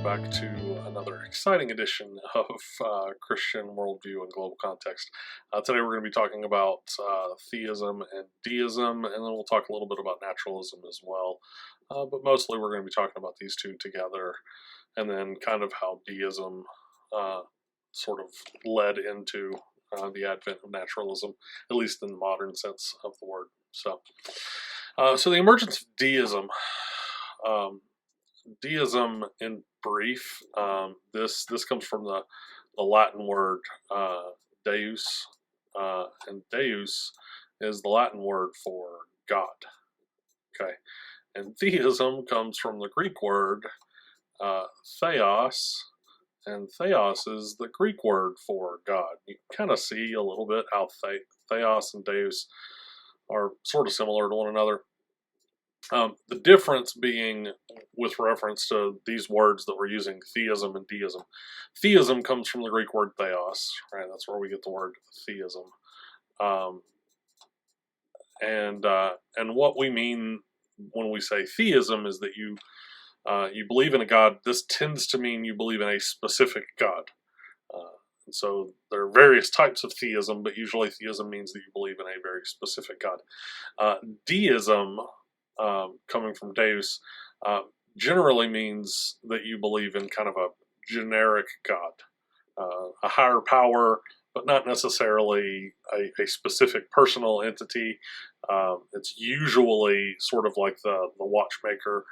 back to another exciting edition of Christian Worldview and Global Context. Today we're going to be talking about Theism and Deism, and then we'll talk a little bit about Naturalism as well. But mostly we're going to be talking about these two together, and then kind of how Deism sort of led into the advent of Naturalism, at least in the modern sense of the word. So the emergence of Deism. Deism, in brief, this comes from the Latin word Deus, and Deus is the Latin word for God. Okay, and Theism comes from the Greek word Theos, and Theos is the Greek word for God. You can kind of see a little bit how Theos and Deus are sort of similar to one another. The difference being with reference to these words that we're using, theism and deism. Theism comes from the Greek word theos, right? That's where we get the word theism. And what we mean when we say theism is that you believe in a God. This tends to mean you believe in a specific God. And so there are various types of theism, but usually theism means that you believe in a very specific God. Deism, coming from Deus, generally means that you believe in kind of a generic God, a higher power, but not necessarily a specific personal entity. It's usually sort of like the watchmaker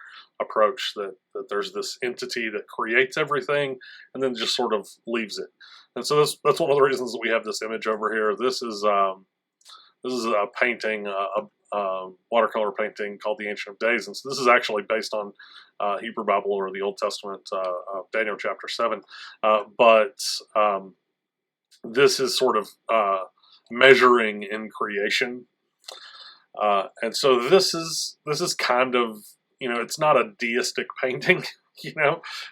approach, that there's this entity that creates everything and then just sort of leaves it. And so that's one of the reasons that we have this image over here. This is a painting, watercolor painting called The Ancient of Days. And so this is actually based on Hebrew Bible or the Old Testament, Daniel chapter 7. But this is sort of measuring in creation. And so this is kind of, it's not a deistic painting,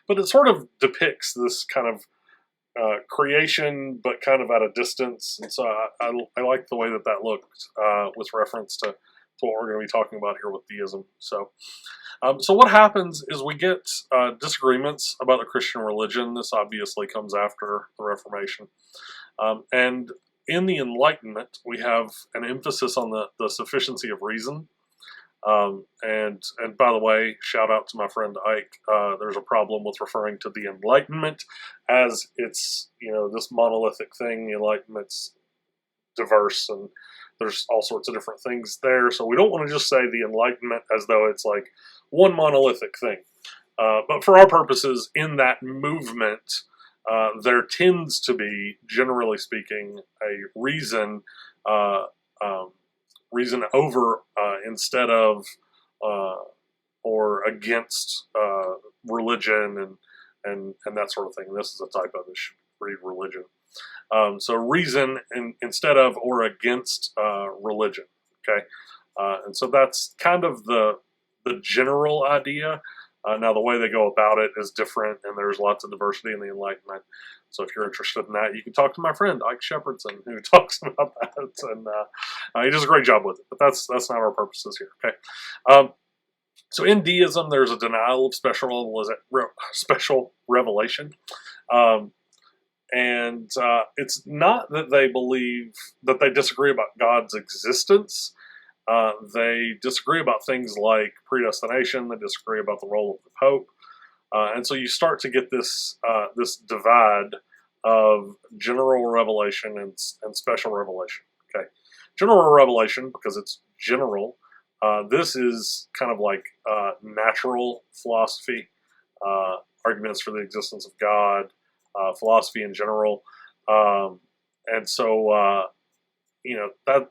but it sort of depicts this kind of creation, but kind of at a distance. And so I like the way that looked with reference to what we're going to be talking about here with deism. So what happens is we get disagreements about the Christian religion. This obviously comes after the Reformation. And in the Enlightenment, we have an emphasis on the sufficiency of reason. And by the way, shout out to my friend Ike. There's a problem with referring to the Enlightenment as it's, this monolithic thing. The Enlightenment's diverse and there's all sorts of different things there. So we don't want to just say the Enlightenment as though it's like one monolithic thing. But for our purposes, in that movement, there tends to be, generally speaking, a reason over instead of or against religion and that sort of thing. This is a typo that should read religion. So reason instead of or against religion. Okay, and so that's kind of the general idea. Now the way they go about it is different, and there's lots of diversity in the Enlightenment. So if you're interested in that, you can talk to my friend Ike Shepherdson, who talks about that, and he does a great job with it. But that's not our purposes here. Okay. So in deism, there's a denial of special revelation, and it's not that they disagree about God's existence. They disagree about things like predestination. They disagree about the role of the Pope. And so you start to get this divide of general revelation and special revelation. Okay, general revelation, because it's general. This is kind of like natural philosophy, arguments for the existence of God, philosophy in general, and so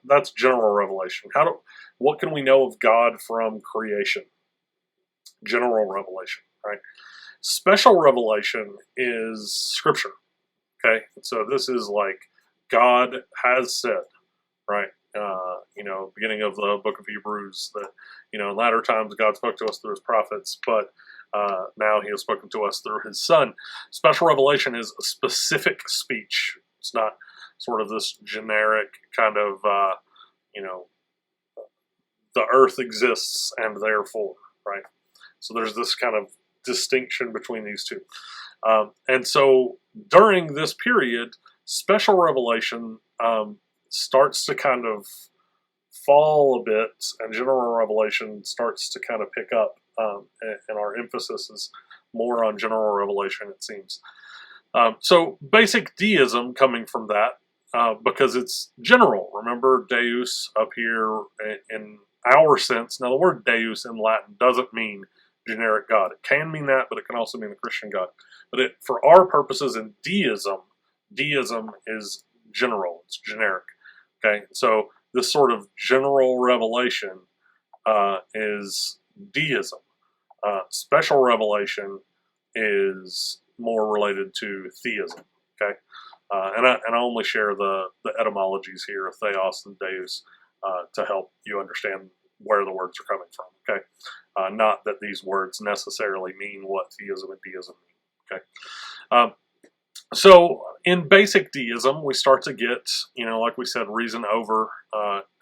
that's general revelation. What can we know of God from creation? General revelation, right? Special revelation is Scripture. Okay, and so this is like God has said, right? Beginning of the book of Hebrews, that in latter times God spoke to us through His prophets, but now He has spoken to us through His Son. Special revelation is a specific speech. It's not sort of this generic kind of the earth exists and therefore, right? So there's this kind of distinction between these two. And so during this period, special revelation starts to kind of fall a bit, and general revelation starts to kind of pick up, and our emphasis is more on general revelation, it seems. So basic deism coming from that, because it's general. Remember, Deus up here in our sense. Now, the word Deus in Latin doesn't mean generic God. It can mean that, but it can also mean the Christian God. But for our purposes in deism, deism is general. It's generic. Okay, so this sort of general revelation is deism. Special revelation is more related to theism. Okay, and I only share the etymologies here of theos and deus to help you understand where the words are coming from. Okay, not that these words necessarily mean what theism and deism mean. Okay. So in basic deism, we start to get, like we said, reason over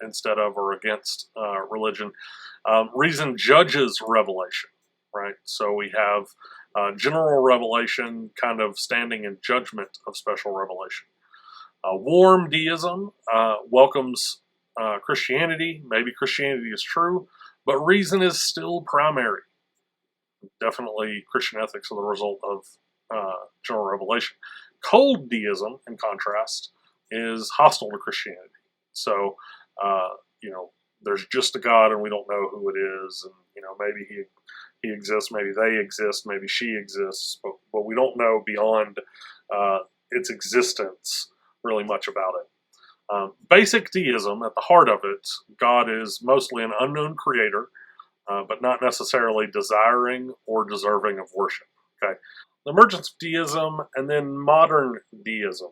instead of or against religion. Reason judges revelation, right? So we have general revelation kind of standing in judgment of special revelation. Warm deism welcomes Christianity. Maybe Christianity is true, but reason is still primary. Definitely Christian ethics are the result of general revelation. Cold deism, in contrast, is hostile to Christianity. So, there's just a God and we don't know who it is, and maybe he exists, maybe they exist, maybe she exists, but we don't know beyond its existence really much about it. Basic deism, at the heart of it, God is mostly an unknown creator, but not necessarily desiring or deserving of worship. Okay, the emergence of deism, and then modern deism.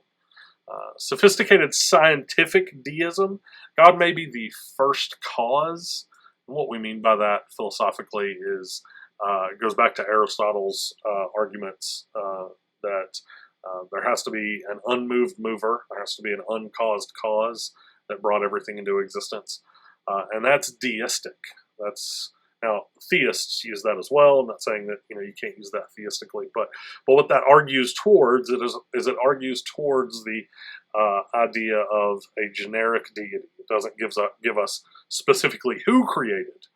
Sophisticated scientific deism, God may be the first cause. And what we mean by that philosophically is, it goes back to Aristotle's arguments that there has to be an unmoved mover, there has to be an uncaused cause that brought everything into existence, and that's deistic. Now, theists use that as well. I'm not saying that you can't use that theistically, but what that argues towards it argues towards the idea of a generic deity. It doesn't give us specifically who created.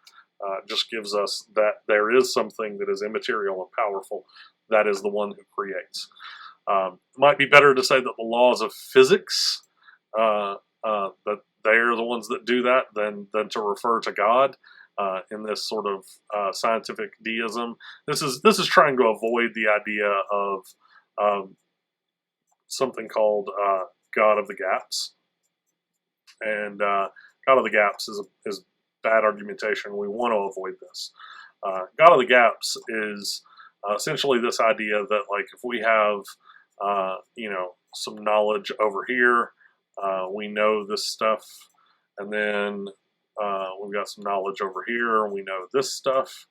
Just gives us that there is something that is immaterial and powerful. That is the one who creates. It might be better to say that the laws of physics, that they are the ones that do that, than to refer to God. In this sort of scientific deism, this is trying to avoid the idea of something called God of the gaps, and God of the gaps is bad argumentation. We want to avoid this. God of the gaps is essentially this idea that, like, if we have some knowledge over here, we know this stuff, and then we've got some knowledge over here, and we know this stuff,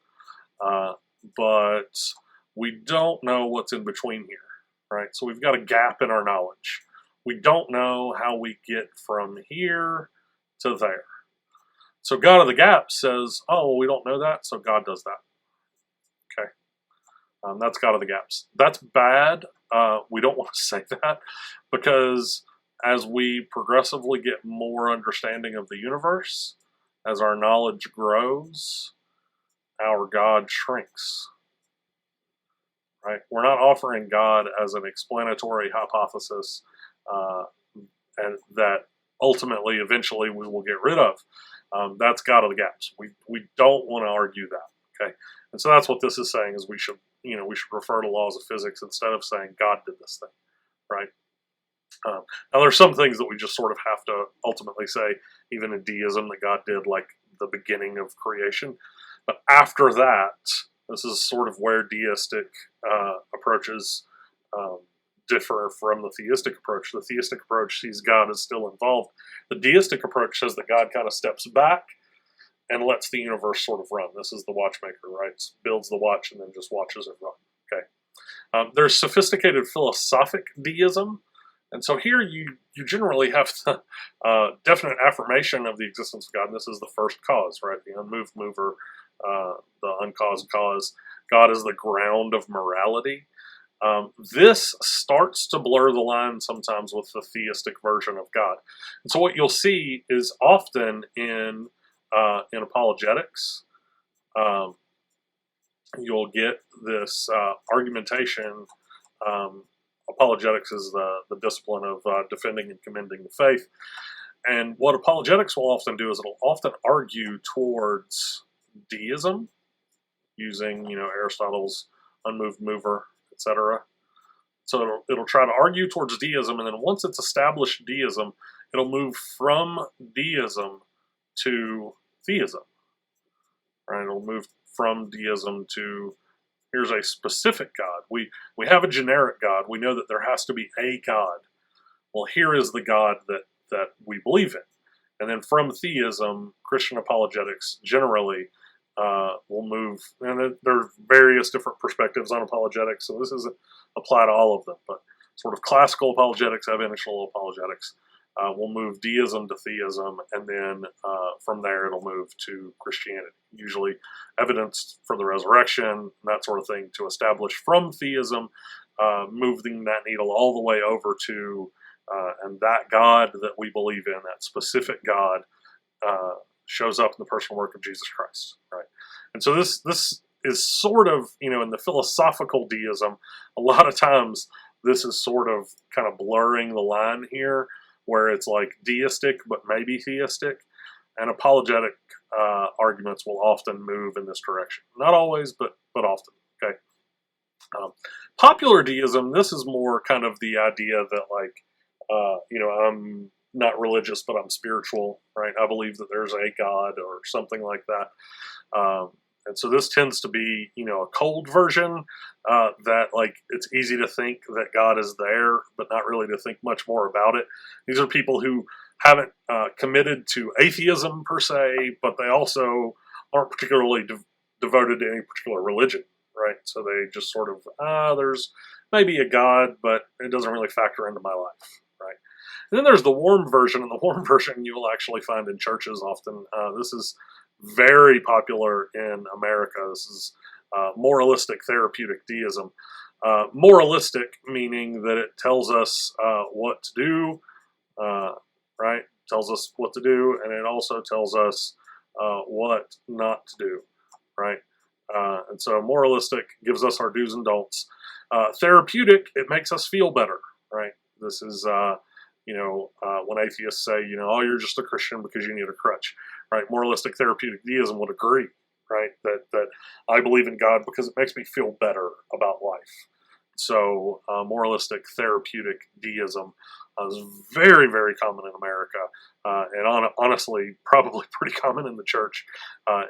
but we don't know what's in between here, right? So we've got a gap in our knowledge. We don't know how we get from here to there. So God of the gap says, oh, well, we don't know that, so God does that. Okay. That's God of the gaps. That's bad. We don't want to say that, because as we progressively get more understanding of the universe, as our knowledge grows, our God shrinks. Right? We're not offering God as an explanatory hypothesis and that ultimately, eventually, we will get rid of. That's God of the gaps. We don't want to argue that. Okay, and so that's what this is saying: is we should refer to laws of physics instead of saying God did this thing, right? Now, there's some things that we just sort of have to ultimately say, even in deism, that God did, like the beginning of creation. But after that, this is sort of where deistic approaches differ from the theistic approach. The theistic approach sees God as still involved. The deistic approach says that God kind of steps back and lets the universe sort of run. This is the watchmaker, right? Builds the watch and then just watches it run. Okay. There's sophisticated philosophic deism. And so here you generally have the definite affirmation of the existence of God. And this is the first cause, right? The unmoved mover, the uncaused cause. God is the ground of morality. This starts to blur the line sometimes with the theistic version of God. And so what you'll see is often in apologetics, you'll get this argumentation. Apologetics is the discipline of defending and commending the faith. And what apologetics will often do is it'll often argue towards deism, using Aristotle's unmoved mover, etc. So it'll try to argue towards deism, and then once it's established deism, it'll move from deism to theism. Right? It'll move from deism to, here's a specific God. We have a generic God. We know that there has to be a God. Well, here is the God that we believe in. And then from theism, Christian apologetics generally will move, and there are various different perspectives on apologetics, so this doesn't apply to all of them, but sort of classical apologetics, evidential apologetics, will move deism to theism, and then from there it'll move to Christianity, usually evidence for the resurrection, that sort of thing, to establish from theism, moving that needle all the way over to and that God that we believe in, that specific God, shows up in the personal work of Jesus Christ, right? And so this is sort of, in the philosophical deism, a lot of times this is sort of kind of blurring the line here, where it's like deistic but maybe theistic, and apologetic arguments will often move in this direction. Not always, but often, okay? Popular deism, this is more kind of the idea that, like, I'm not religious, but I'm spiritual, right? I believe that there's a God or something like that. And so this tends to be, a cold version that, like, it's easy to think that God is there, but not really to think much more about it. These are people who haven't committed to atheism per se, but they also aren't particularly devoted to any particular religion, right? So they just sort of, there's maybe a God, but it doesn't really factor into my life, right? And then there's the warm version, and the warm version you will actually find in churches often. This is very popular in America. This is moralistic therapeutic deism. Moralistic meaning that it tells us what to do, right? Tells us what to do, and it also tells us what not to do, right? And so moralistic gives us our do's and don'ts. Therapeutic, it makes us feel better, right? This is, when atheists say, oh, you're just a Christian because you need a crutch, right? Moralistic therapeutic deism would agree, right? That I believe in God because it makes me feel better about life. So moralistic therapeutic deism is very, very common in America, and honestly, probably pretty common in the church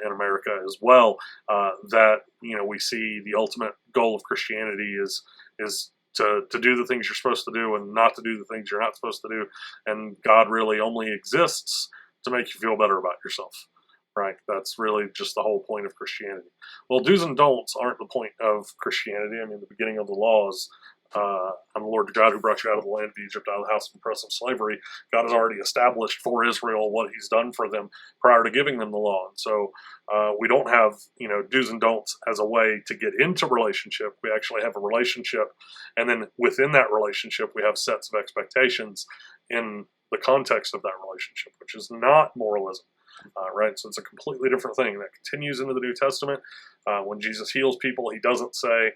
in America as well. That we see the ultimate goal of Christianity is to do the things you're supposed to do and not to do the things you're not supposed to do, and God really only exists to make you feel better about yourself. Right? That's really just the whole point of Christianity. Well, do's and don'ts aren't the point of Christianity. I mean, the beginning of the law is, I'm the Lord your God who brought you out of the land of Egypt, out of the house of oppressive slavery. God has already established for Israel what he's done for them prior to giving them the law. And so we don't have, do's and don'ts as a way to get into relationship. We actually have a relationship, and then within that relationship, we have sets of expectations in the context of that relationship, which is not moralism. Right, so it's a completely different thing that continues into the New Testament. When Jesus heals people, he doesn't say,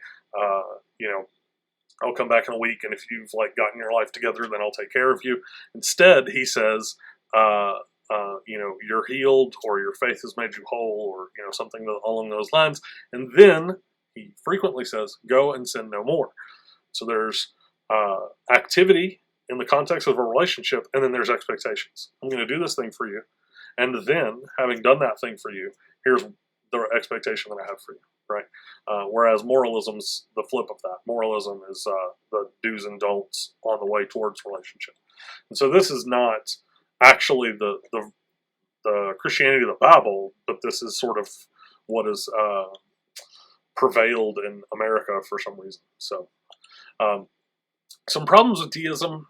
I'll come back in a week, and if you've gotten your life together, then I'll take care of you. Instead, he says, you're healed, or your faith has made you whole, or something along those lines. And then he frequently says, go and sin no more. So there's activity in the context of a relationship, and then there's expectations. I'm going to do this thing for you. And then, having done that thing for you, here's the expectation that I have for you, right? Whereas moralism's the flip of that. Moralism is the do's and don'ts on the way towards relationship. And so this is not actually the Christianity of the Bible, but this is sort of what is prevailed in America for some reason. So some problems with deism.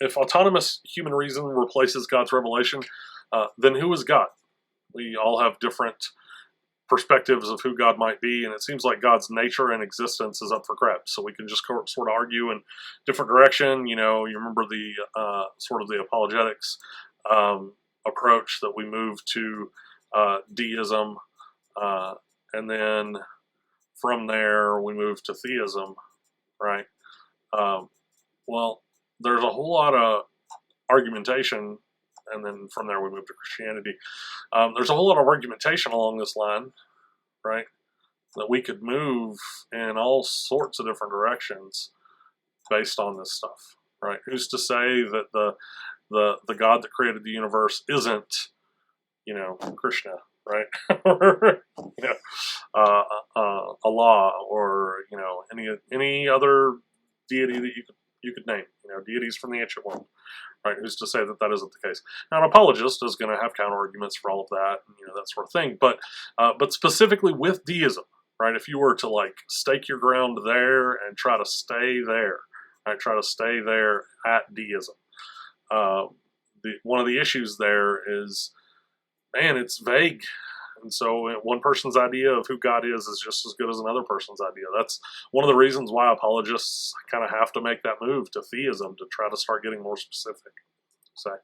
If autonomous human reason replaces God's revelation, then who is God? We all have different perspectives of who God might be, and it seems like God's nature and existence is up for grabs. So we can just sort of argue in different direction. You remember the sort of the apologetics approach that we moved to deism, and then from there we moved to theism, right? Well, there's a whole lot of argumentation, and then from there we moved to Christianity. There's a whole lot of argumentation along this line, right? That we could move in all sorts of different directions based on this stuff, right? Who's to say that the God that created the universe isn't, Krishna, right? Or, Allah, or any other deity that you could name, deities from the ancient world, right? Who's to say that isn't the case? Now, an apologist is going to have counter arguments for all of that, and, that sort of thing. But specifically with deism, right? If you were to stake your ground there and try to stay there, right? Try to stay there at deism. One of the issues there is, man, it's vague. And so one person's idea of who God is just as good as another person's idea. That's one of the reasons why apologists kind of have to make that move to theism, to try to start getting more specific. So,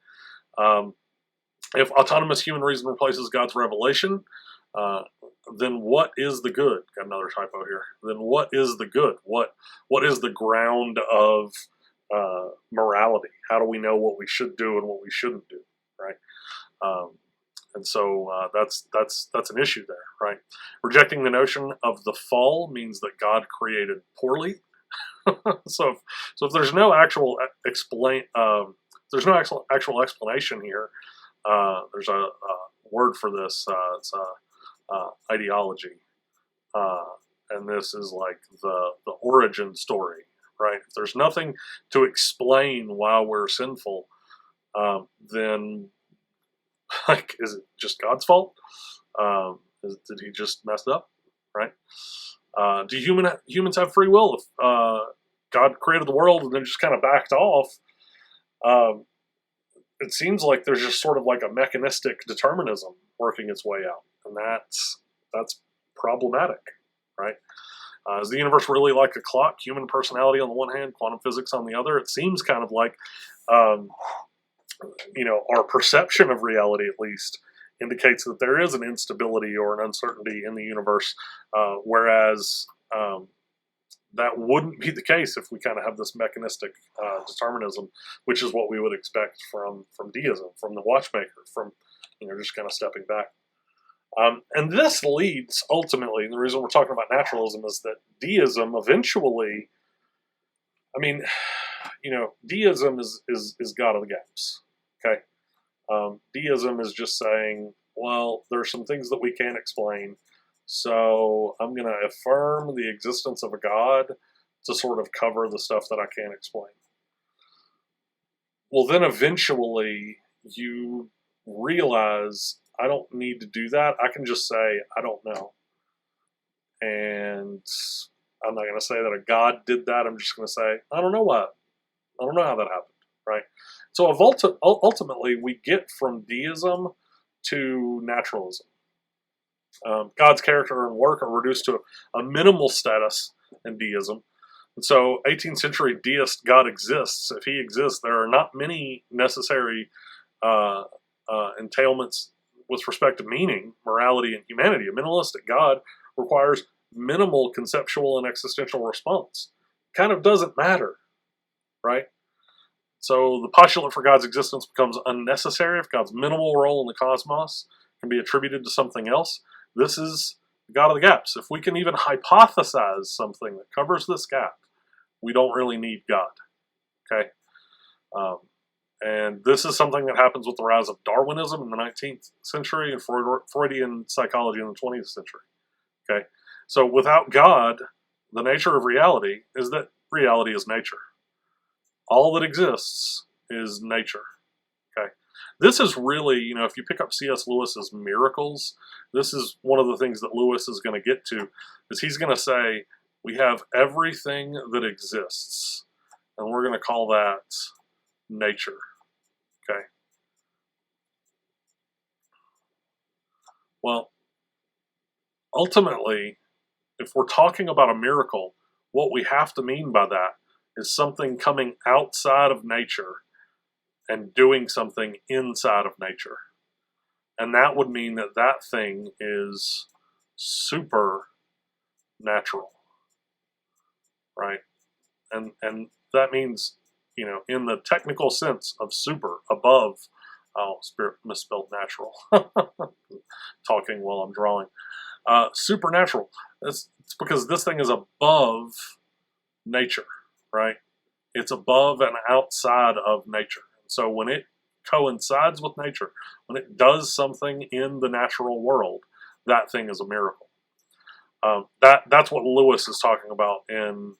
if autonomous human reason replaces God's revelation, then what is the good? Got another typo here. Then what is the good? What is the ground of morality? How do we know what we should do and what we shouldn't do, right? And so that's an issue there, right? Rejecting the notion of the fall means that God created poorly. so if there's no actual actual explanation here. There's a word for this. It's ideology, and this is like the origin story, right? If there's nothing to explain why we're sinful, then is it just God's fault? Did he just mess up, right? Do humans have free will? If God created the world and then just kind of backed off, it seems like there's just sort of like a mechanistic determinism working its way out, and that's problematic, right? Is the universe really like a clock? Human personality on the one hand, quantum physics on the other? It seems kind of like our perception of reality, at least, indicates that there is an instability or an uncertainty in the universe, whereas that wouldn't be the case if we kind of have this mechanistic determinism, which is what we would expect from deism, from the watchmaker, from just kind of stepping back. And this leads ultimately, and the reason we're talking about naturalism is that deism eventually, deism is God of the gaps. Okay, deism is just saying, well, there's some things that we can't explain, so I'm going to affirm the existence of a God to sort of cover the stuff that I can't explain. Well, then eventually you realize I don't need to do that. I can just say I don't know, and I'm not going to say that a God did that. I'm just going to say I don't know what. I don't know how that happened, right? So ultimately, we get from deism to naturalism. God's character and work are reduced to a minimal status in deism. And so 18th century deist God exists. If he exists, there are not many necessary entailments with respect to meaning, morality, and humanity. A minimalistic God requires minimal conceptual and existential response. Kind of doesn't matter, right? So the postulate for God's existence becomes unnecessary if God's minimal role in the cosmos can be attributed to something else. This is God of the gaps. If we can even hypothesize something that covers this gap, we don't really need God. Okay? And this is something that happens with the rise of Darwinism in the 19th century and Freudian psychology in the 20th century. Okay? So without God, the nature of reality is that reality is nature. All that exists is nature. Okay, this is really, if you pick up C.S. Lewis's Miracles, this is one of the things that Lewis is going to get to, is he's going to say, we have everything that exists, and we're going to call that nature. Okay. Well, ultimately, if we're talking about a miracle, what we have to mean by that is something coming outside of nature and doing something inside of nature. And that would mean that that thing is supernatural, right? And that means, in the technical sense of super, above, spirit misspelled natural, talking while I'm drawing, supernatural. It's because this thing is above nature, right? It's above and outside of nature. So when it coincides with nature, when it does something in the natural world, that thing is a miracle. That's what Lewis is talking about in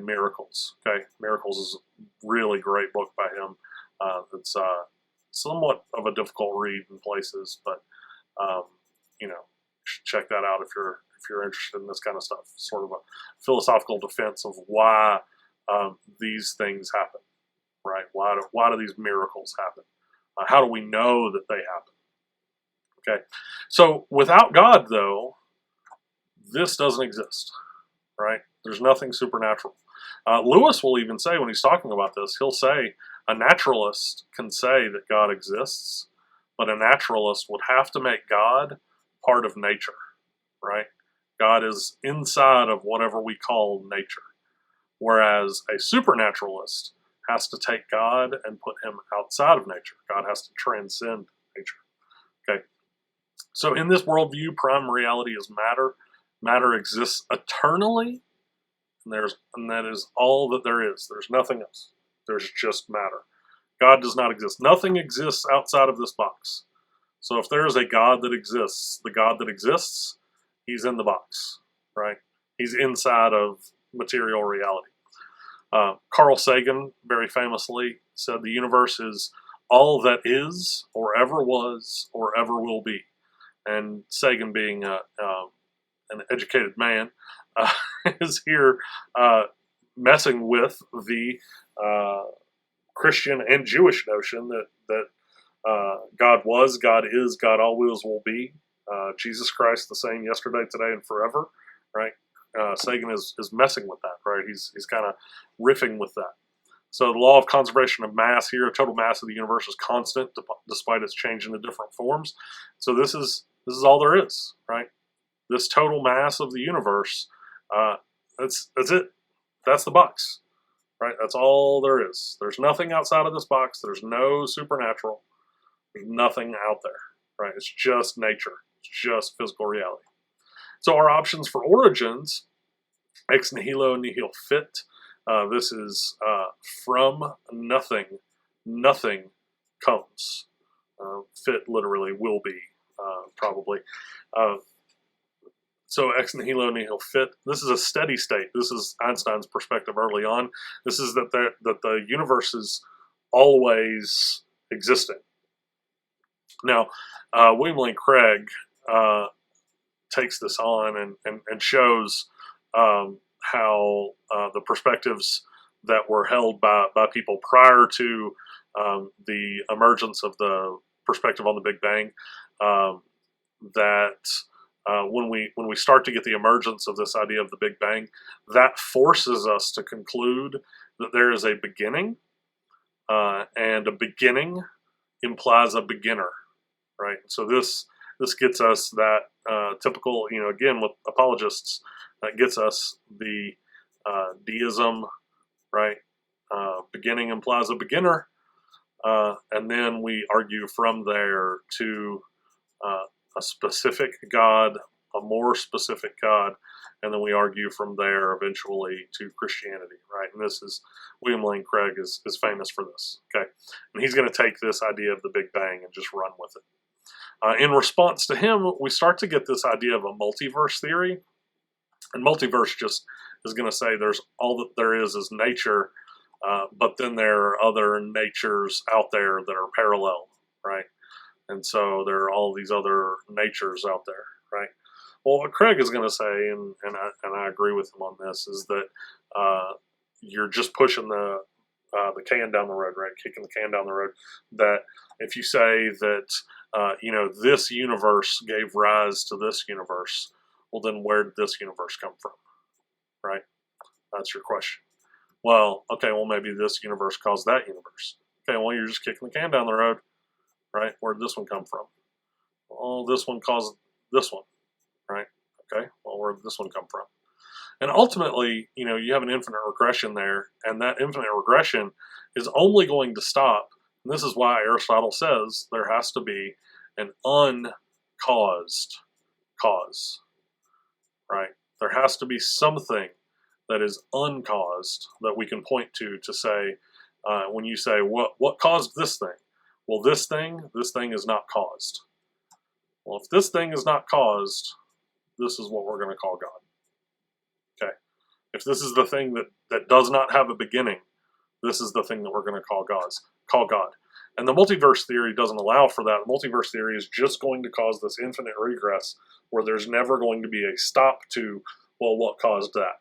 Miracles. Okay, Miracles is a really great book by him. It's somewhat of a difficult read in places, but you should check that out if you're interested in this kind of stuff. Sort of a philosophical defense of why these things happen, right? Why do these miracles happen? How do we know that they happen? Okay, so without God, though, this doesn't exist, right? There's nothing supernatural. Lewis will even say, when he's talking about this, he'll say a naturalist can say that God exists, but a naturalist would have to make God part of nature, right? God is inside of whatever we call nature, whereas a supernaturalist has to take God and put him outside of nature. God has to transcend nature. Okay, so in this worldview, prime reality is matter. Matter exists eternally, and that is all that there is. There's nothing else. There's just matter. God does not exist. Nothing exists outside of this box. So if there is a God that exists, the God that exists, he's in the box, right? He's inside of material reality. Carl Sagan very famously said the universe is all that is, or ever was, or ever will be. And Sagan, being an educated man, is here messing with the Christian and Jewish notion that God was, God is, God always will be. Jesus Christ the same yesterday, today, and forever, right? Sagan is messing with that, right? He's kind of riffing with that. So the law of conservation of mass here, total mass of the universe is constant despite its change into different forms. So this is all there is, right? This total mass of the universe, that's it. That's the box, right? That's all there is. There's nothing outside of this box. There's no supernatural. There's nothing out there, right? It's just nature. It's just physical reality. So our options for origins, ex nihilo nihil fit. This is from nothing, nothing comes. Fit literally will be, probably. So ex nihilo nihil fit. This is a steady state. This is Einstein's perspective early on. This is that the universe is always existing. Now, William Lane Craig takes this on and shows how the perspectives that were held by people prior to the emergence of the perspective on the Big Bang, that when we start to get the emergence of this idea of the Big Bang, that forces us to conclude that there is a beginning, and a beginning implies a beginner, right? So this gets us that typical, again with apologists, that gets us the Deism, right? Beginning implies a beginner, and then we argue from there to a specific God, a more specific God, and then we argue from there eventually to Christianity, right? And this is, William Lane Craig is famous for this, okay? And he's going to take this idea of the Big Bang and just run with it. In response to him, we start to get this idea of a multiverse theory. And multiverse just is going to say there's all that there is nature, but then there are other natures out there that are parallel, right? And so there are all these other natures out there, right? Well, what Craig is going to say, and I agree with him on this, is that you're just pushing the can down the road, right? Kicking the can down the road. That if you say that this universe gave rise to this universe, Well, then where did this universe come from? Right? That's your question. Well, okay, well, maybe this universe caused that universe. Okay, well, you're just kicking the can down the road, right? Where did this one come from? Oh, this one caused this one, right? Okay, well, where did this one come from? And ultimately, you have an infinite regression there, and that infinite regression is only going to stop. And this is why Aristotle says there has to be an uncaused cause, right? There has to be something that is uncaused that we can point to say, when you say, what caused this thing? Well, this thing is not caused. Well, if this thing is not caused, this is what we're going to call God. Okay. If this is the thing that does not have a beginning, this is the thing that we're going to call God. And the multiverse theory doesn't allow for that. The multiverse theory is just going to cause this infinite regress where there's never going to be a stop to, well, what caused that?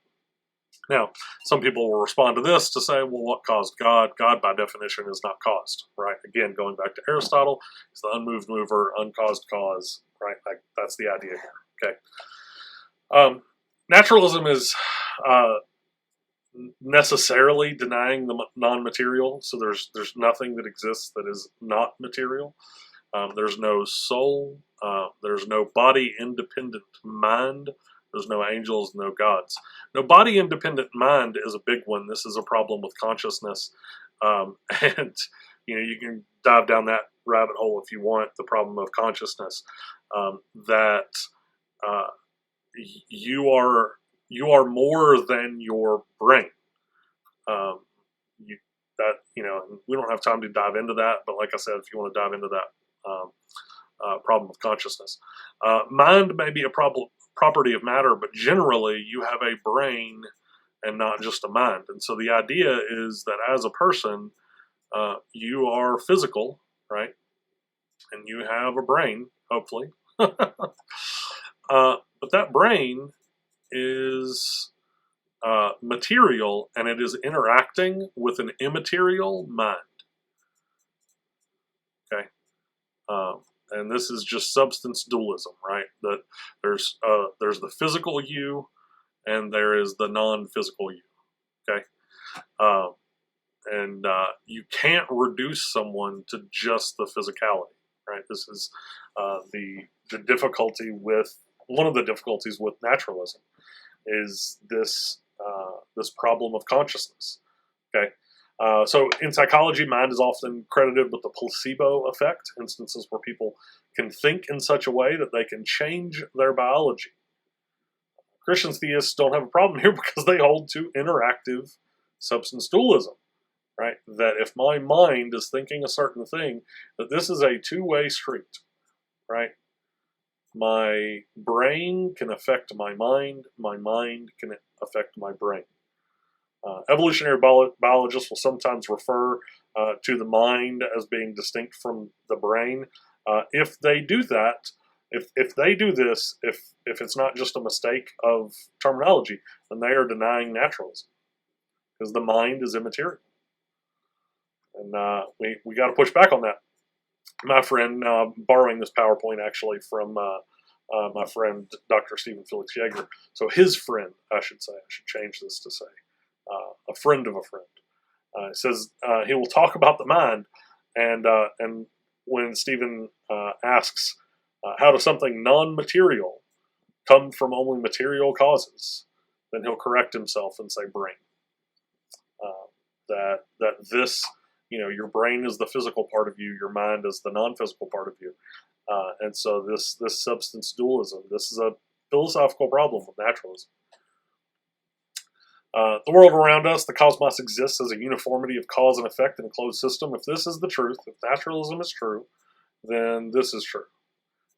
Now, some people will respond to this to say, well, what caused God? God, by definition, is not caused, right? Again, going back to Aristotle, it's the unmoved mover, uncaused cause, right? That's the idea here, okay? Naturalism is necessarily denying the non-material, so there's nothing that exists that is not material. There's no soul. There's no body-independent mind. There's no angels, no gods. No body-independent mind is a big one. This is a problem with consciousness. And, you can dive down that rabbit hole if you want, the problem of consciousness, that you are more than your brain. We don't have time to dive into that, but like I said, if you want to dive into that problem of consciousness, mind may be a property of matter, but generally you have a brain and not just a mind. And so the idea is that as a person, you are physical, right? And you have a brain, hopefully. But that brain is material, and it is interacting with an immaterial mind. Okay, and this is just substance dualism, right? That there's the physical you, and there is the non-physical you. Okay, and you can't reduce someone to just the physicality, right? This is the difficulty with one of the difficulties with naturalism is this problem of consciousness. Okay, so in psychology, mind is often credited with the placebo effect, instances where people can think in such a way that they can change their biology. Christian theists don't have a problem here because they hold to interactive substance dualism, right? That if my mind is thinking a certain thing, that this is a two-way street, right? My brain can affect my mind can affect my brain. Evolutionary biologists will sometimes refer to the mind as being distinct from the brain. If they do that, if they do this, if it's not just a mistake of terminology, then they are denying naturalism, because the mind is immaterial. And we got to push back on that. My friend, borrowing this PowerPoint actually from my friend Dr. Stephen Felix Yeager. So his friend, I should change this to say, a friend of a friend, says he will talk about the mind, and when Stephen asks, how does something non-material come from only material causes, then he'll correct himself and say brain. That this, your brain is the physical part of you, your mind is the non-physical part of you, and so this substance dualism, this is a philosophical problem with naturalism. The world around us, the cosmos, exists as a uniformity of cause and effect in a closed system. If this is the truth, if naturalism is true, then this is true.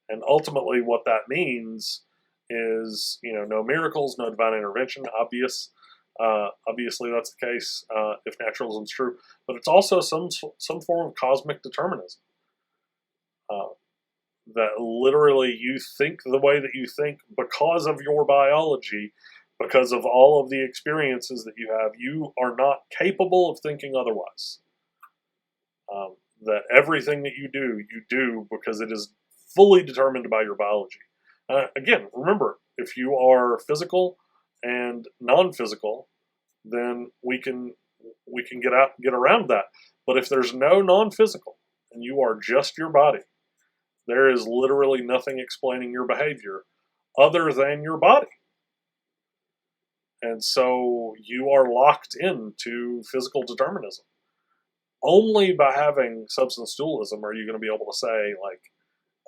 And ultimately what that means is, no miracles, no divine intervention. Obviously that's the case if naturalism is true. But it's also some form of cosmic determinism. That literally you think the way that you think because of your biology, because of all of the experiences that you have, you are not capable of thinking otherwise. That everything that you do because it is fully determined by your biology. Again, remember, if you are physical and non-physical, then we can get around that. But if there's no non-physical and you are just your body, there is literally nothing explaining your behavior other than your body. And so you are locked into physical determinism. Only by having substance dualism are you going to be able to say, like,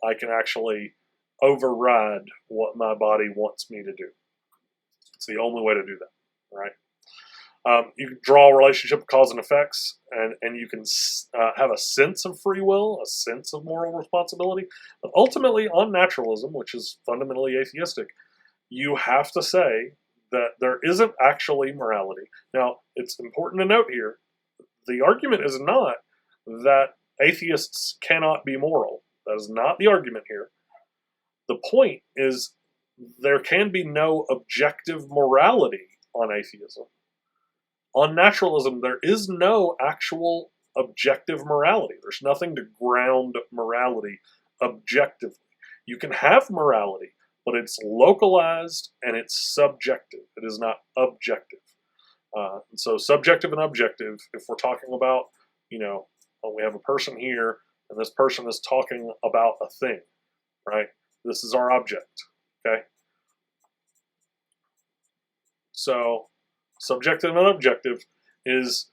I can actually override what my body wants me to do. It's the only way to do that, right? You can draw a relationship of cause and effects, and you can have a sense of free will, a sense of moral responsibility. But ultimately, on naturalism, which is fundamentally atheistic, you have to say that there isn't actually morality. Now, it's important to note here, the argument is not that atheists cannot be moral. That is not the argument here. The point is there can be no objective morality on atheism. On naturalism, there is no actual objective morality. There's nothing to ground morality objectively. You can have morality, but it's localized and it's subjective. It is not objective. And so subjective and objective, if we're talking about, we have a person here and this person is talking about a thing, right? This is our object, okay? So subjective and objective is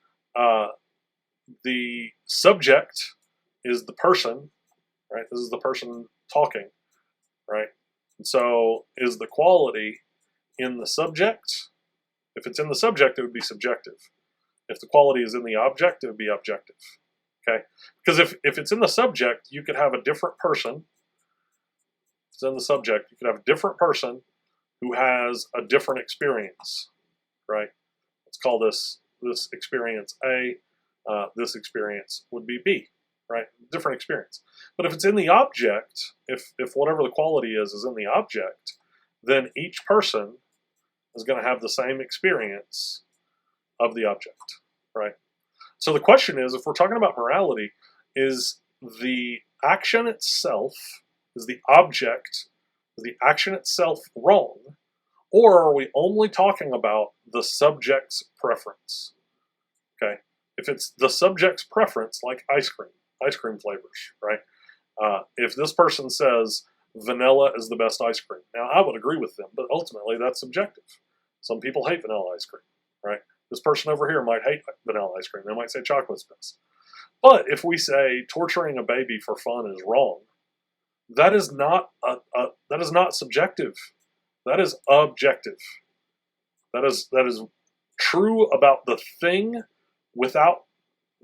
the subject is the person, right? This is the person talking, right? And so is the quality in the subject? If it's in the subject, it would be subjective. If the quality is in the object, it would be objective, okay? Because if it's in the subject, you could have a different person. If it's in the subject, you could have a different person who has a different experience, right? Let's call this experience A. This experience would be B, right? Different experience. But if it's in the object, if whatever the quality is in the object, then each person is going to have the same experience of the object, right? So the question is, if we're talking about morality, is the action itself, is the object, is the action itself wrong? Or are we only talking about the subject's preference? Okay, if it's the subject's preference, like ice cream flavors, right? If this person says vanilla is the best ice cream, now I would agree with them, but ultimately that's subjective. Some people hate vanilla ice cream, right? This person over here might hate vanilla ice cream. They might say chocolate's best. But if we say torturing a baby for fun is wrong, that is not subjective. That is objective. That is true about the thing without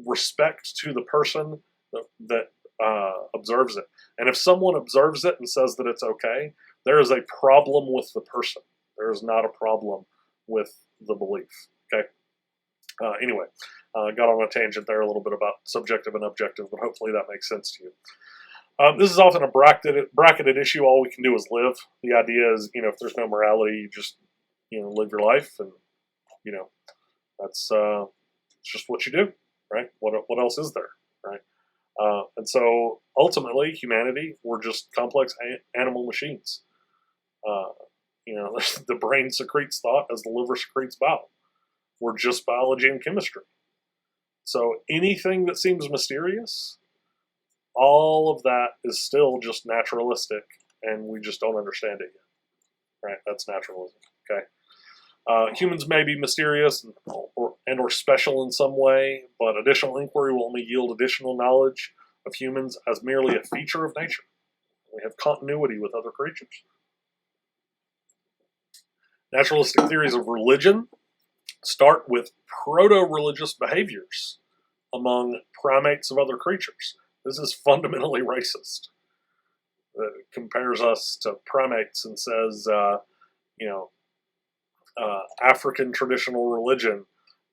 respect to the person that observes it. And if someone observes it and says that it's okay, there is a problem with the person. There is not a problem with the belief. Okay. Anyway, got on a tangent there a little bit about subjective and objective, but hopefully that makes sense to you. This is often a bracketed issue. All we can do is live. The idea is, if there's no morality, you just, live your life, and, that's just what you do, right? What else is there, right? And so ultimately, humanity, we're just complex animal machines. The brain secretes thought as the liver secretes bile. We're just biology and chemistry. So anything that seems mysterious, all of that is still just naturalistic, and we just don't understand it yet, right? That's naturalism, okay? Humans may be mysterious or special in some way, but additional inquiry will only yield additional knowledge of humans as merely a feature of nature. We have continuity with other creatures. Naturalistic theories of religion start with proto-religious behaviors among primates of other creatures. This is fundamentally racist. It compares us to primates and says, African traditional religion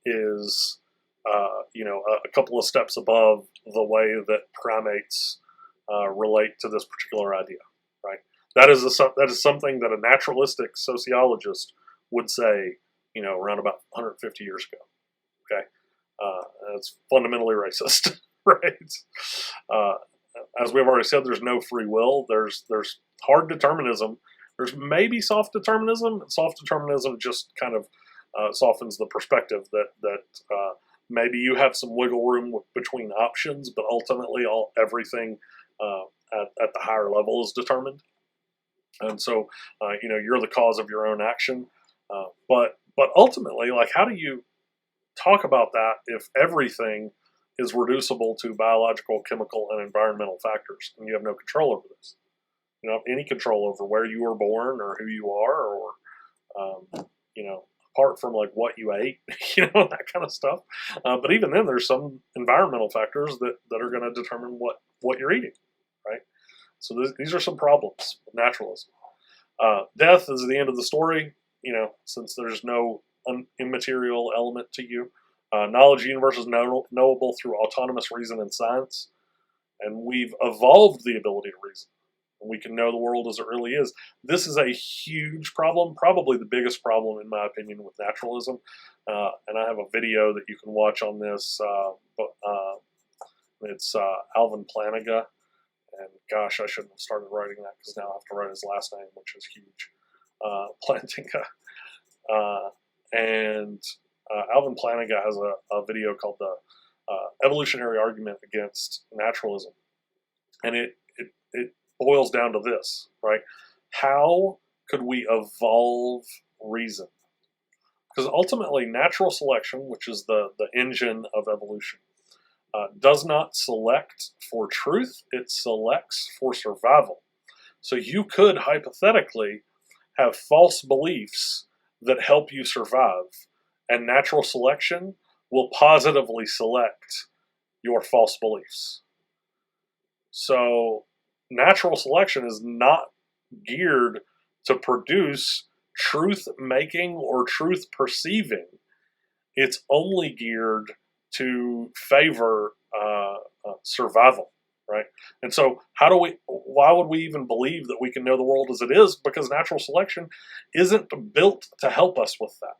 is, a couple of steps above the way that primates relate to this particular idea, right? That is something that a naturalistic sociologist would say, around about 150 years ago. Okay, it's fundamentally racist, right? As we've already said, there's no free will. There's hard determinism There's maybe soft determinism. Soft determinism just kind of softens the perspective that maybe you have some wiggle room between options, but ultimately everything at the higher level is determined. And so, you're the cause of your own action. But ultimately, like, how do you talk about that if everything is reducible to biological, chemical, and environmental factors, and you have no control over this? You don't have any control over where you were born or who you are, or apart from like what you ate, that kind of stuff. But even then, there's some environmental factors that are going to determine what you're eating, right? So these are some problems with naturalism. Death is the end of the story, since there's no immaterial element to you. Knowledge of the universe is knowable through autonomous reason and science, and we've evolved the ability to reason. And we can know the world as it really is. This is a huge problem, probably the biggest problem, in my opinion, with naturalism. And I have a video that you can watch on this. It's Alvin Planiga. And gosh, I shouldn't have started writing that because now I have to write his last name, which is huge. Plantinga. And Alvin Planiga has a video called the Evolutionary Argument Against Naturalism. And it boils down to this, right? How could we evolve reason? Because ultimately, natural selection, which is the engine of evolution, does not select for truth, it selects for survival. So you could hypothetically have false beliefs that help you survive, and natural selection will positively select your false beliefs. So natural selection is not geared to produce truth-making or truth-perceiving. It's only geared to favor survival, right? And so why would we even believe that we can know the world as it is? Because natural selection isn't built to help us with that.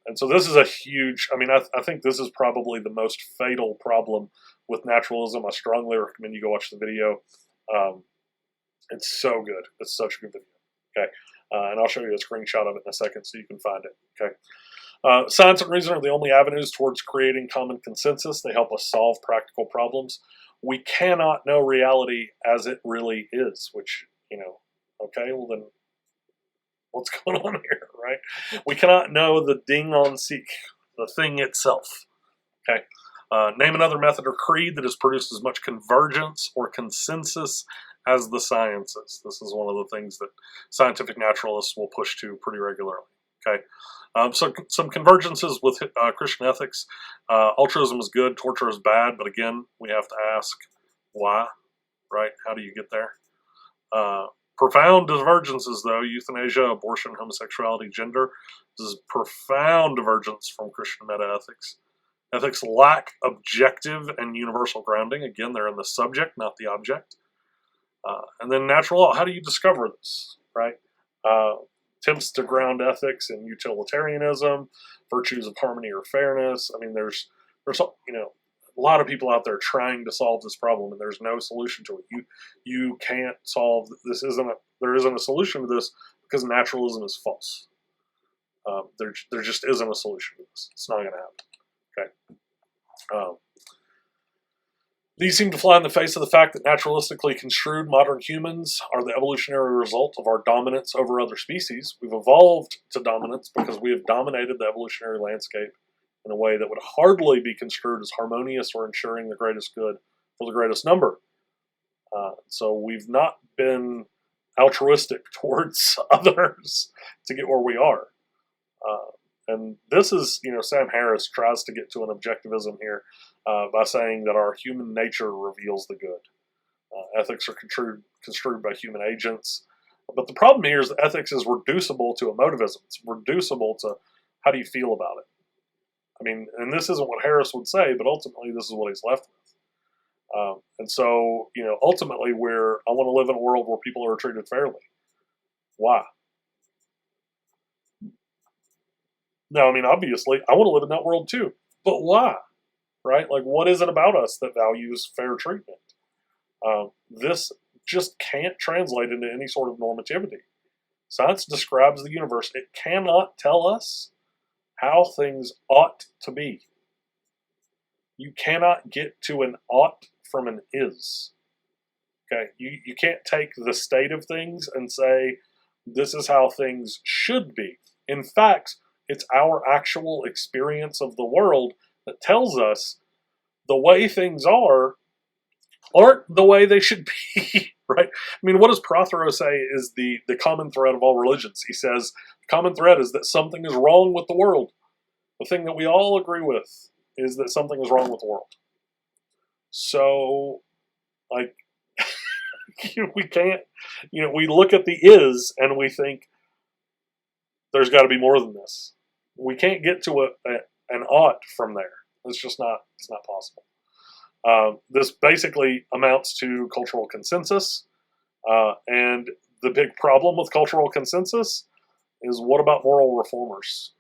And so this is a huge, I think this is probably the most fatal problem with naturalism. I strongly recommend you go watch the video. It's so good. It's such a good video. Okay. And I'll show you a screenshot of it in a second so you can find it. Okay. Science and reason are the only avenues towards creating common consensus. They help us solve practical problems. We cannot know reality as it really is, which, okay, well then what's going on here, right? We cannot know the ding on seek, the thing itself. Okay. Name another method or creed that has produced as much convergence or consensus as the sciences. This is one of the things that scientific naturalists will push to pretty regularly. Okay. So some convergences with Christian ethics. Altruism is good, torture is bad, but again, we have to ask why, right? How do you get there? Profound divergences, though: euthanasia, abortion, homosexuality, gender. This is profound divergence from Christian meta-ethics. Ethics lack objective and universal grounding. Again, they're in the subject, not the object. And then natural law. How do you discover this, right? Attempts to ground ethics in utilitarianism, virtues of harmony or fairness. There's a lot of people out there trying to solve this problem, and there's no solution to it. You can't solve this. There isn't a solution to this because naturalism is false. There just isn't a solution to this. It's not going to happen. Okay. These seem to fly in the face of the fact that naturalistically construed modern humans are the evolutionary result of our dominance over other species. We've evolved to dominance because we have dominated the evolutionary landscape in a way that would hardly be construed as harmonious or ensuring the greatest good for the greatest number. So we've not been altruistic towards others to get where we are. And this is, Sam Harris tries to get to an objectivism here by saying that our human nature reveals the good. Ethics are construed by human agents. But the problem here is that ethics is reducible to emotivism. It's reducible to how do you feel about it. And this isn't what Harris would say, but ultimately this is what he's left with. And so, ultimately I want to live in a world where people are treated fairly. Why? Now, obviously, I want to live in that world too. But why? Right? Like, what is it about us that values fair treatment? This just can't translate into any sort of normativity. Science describes the universe. It cannot tell us how things ought to be. You cannot get to an ought from an is. Okay, you can't take the state of things and say, this is how things should be. In fact, it's our actual experience of the world that tells us the way things aren't the way they should be, right? I mean, what does Prothero say is the common thread of all religions? He says, the common thread is that something is wrong with the world. The thing that we all agree with is that something is wrong with the world. So, like, we can't, we look at the is and we think there's got to be more than this. We can't get to an ought from there. It's just not, it's not possible. This basically amounts to cultural consensus. And the big problem with cultural consensus is, what about moral reformers?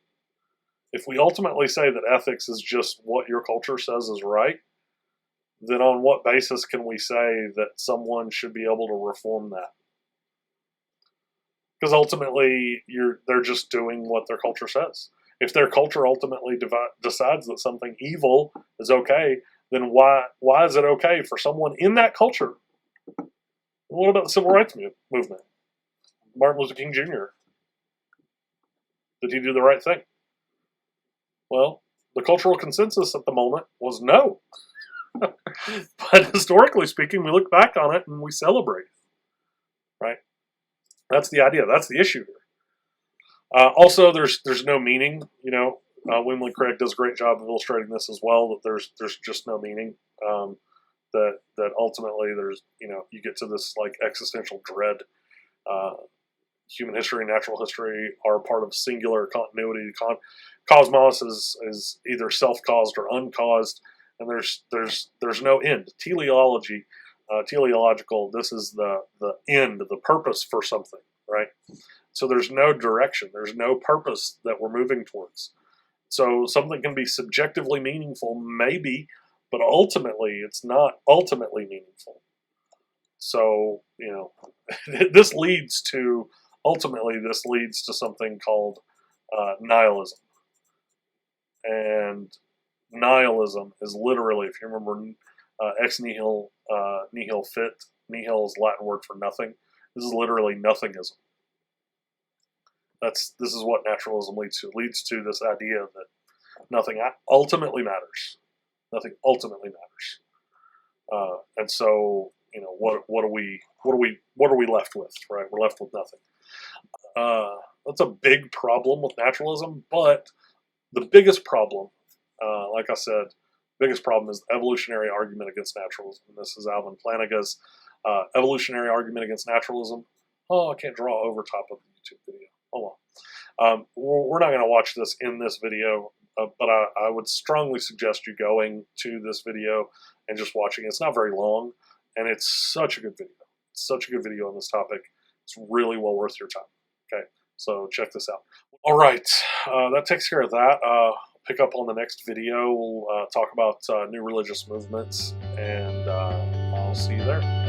If we ultimately say that ethics is just what your culture says is right, then on what basis can we say that someone should be able to reform that? Because ultimately, they're just doing what their culture says. If their culture ultimately decides that something evil is okay, then why is it okay for someone in that culture? What about the Civil Rights Movement? Martin Luther King Jr. Did he do the right thing? Well, the cultural consensus at the moment was no. But historically speaking, we look back on it and we celebrate, right? That's the idea. That's the issue here. Also, there's no meaning. Wimley Craig does a great job of illustrating this as well. That there's just no meaning. That ultimately there's you get to this like existential dread. Human history and natural history are part of singular continuity. Cosmos is either self-caused or uncaused, and there's no end. Teleology, teleological. This is the end, the purpose for something, right? So there's no direction. There's no purpose that we're moving towards. So something can be subjectively meaningful, maybe, but ultimately it's not ultimately meaningful. So this leads to something called nihilism. And nihilism is literally, if you remember, ex nihilo, nihil fit. Nihil is Latin word for nothing. This is literally nothingism. This is what naturalism leads to. It leads to this idea that nothing ultimately matters. Nothing ultimately matters. And so, what are we left with? Right, we're left with nothing. That's a big problem with naturalism. But the biggest problem, like I said, biggest problem is the evolutionary argument against naturalism. And this is Alvin Plantinga's evolutionary argument against naturalism. Oh, I can't draw over top of the YouTube video. Oh well. We're not going to watch this in this video, but I would strongly suggest you going to this video and just watching it. It's not very long, and it's such a good video. It's such a good video on this topic. It's really well worth your time. Okay, so check this out. All right, that takes care of that. Pick up on the next video. We'll talk about new religious movements, and I'll see you there.